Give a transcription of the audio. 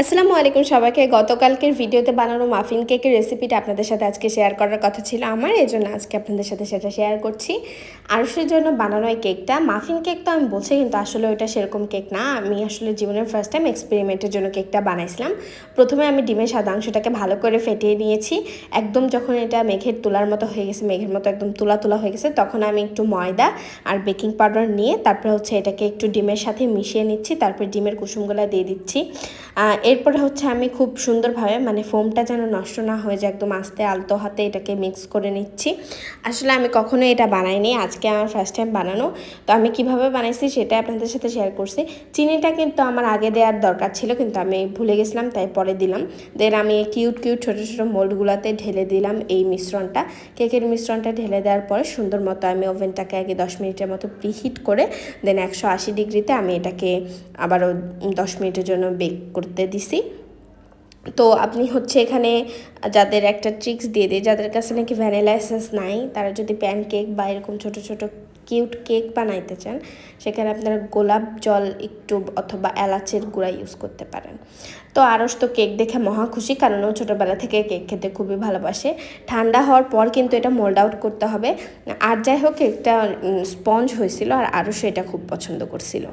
আসসালামু আলাইকুম সবাইকে। গতকালকের ভিডিওতে বানানো মাফিন কেকের রেসিপিটা আপনাদের সাথে আজকে শেয়ার করার কথা ছিল আমার, এজন্য আজকে আপনাদের সাথে সেটা শেয়ার করছি। আরশের জন্য বানানো এই কেকটা, মাফিন কেক তো আমি বলছি, কিন্তু আসলে ওইটা সেরকম কেক না। আমি আসলে জীবনের ফার্স্ট টাইম এক্সপেরিমেন্টের জন্য কেকটা বানাইছিলাম। প্রথমে আমি ডিমের সাদা অংশটাকে ভালো করে ফেটিয়ে নিয়েছি। একদম যখন এটা মেঘের তুলার মতো হয়ে গেছে, মেঘের মতো একদম তুলা তুলা হয়ে গেছে, তখন আমি একটু ময়দা আর বেকিং পাউডার নিয়ে তারপরে এটাকে একটু ডিমের সাথে মিশিয়ে নিচ্ছি। তারপর ডিমের কুসুমগুলো দিয়ে দিচ্ছি। এরপরে আমি খুব সুন্দরভাবে, মানে ফোমটা যেন নষ্ট না হয়ে যায়, একদম আস্তে আলতো হাতে এটাকে মিক্স করে নিচ্ছি। আসলে আমি কখনো এটা বানাইনি, আজকে আমার ফার্স্ট টাইম বানানো। তো আমি কিভাবে বানাইছি সেটা আপনাদের সাথে শেয়ার করছি। চিনিটা কিন্তু আমার আগে দেওয়ার দরকার ছিল, কিন্তু আমি ভুলে গেছিলাম, তাই পরে দিলাম। দেন আমি কিউট কিউট ছোটো ছোটো মোল্ডগুলোতে ঢেলে দিলাম এই মিশ্রণটা। কেকের মিশ্রণটা ঢেলে দেওয়ার পরে সুন্দর মতো আমি ওভেনটাকে আগে 10 মিনিটের মতো প্রিহিট করে দেন 180 ডিগ্রিতে আমি এটাকে আবারও 10 মিনিটের জন্য বেক করতে দিছি। তো আপনি এখানে যাদের একটা ট্রিক্স দিয়ে দিই, যাদের কাছে নাকি ভ্যানিলা এসেন্স নাই, তারা যদি প্যান কেক বা এরকম ছোটো ছোটো কিউট কেক বানাইতে চান, সেখানে আপনারা গোলাপ জল একটু অথবা এলাচের গুঁড়া ইউজ করতে পারেন। তো আরশ তো কেক দেখে মহা খুশি, কারণ ও ছোটোবেলা থেকে কেক খেতে খুবই ভালোবাসে। ঠান্ডা হওয়ার পর কিন্তু এটা মোল্ড আউট করতে হবে। আর যাই হোক, কেকটা স্পঞ্জ হয়েছিল আর আরশ এটা খুব পছন্দ করছিল।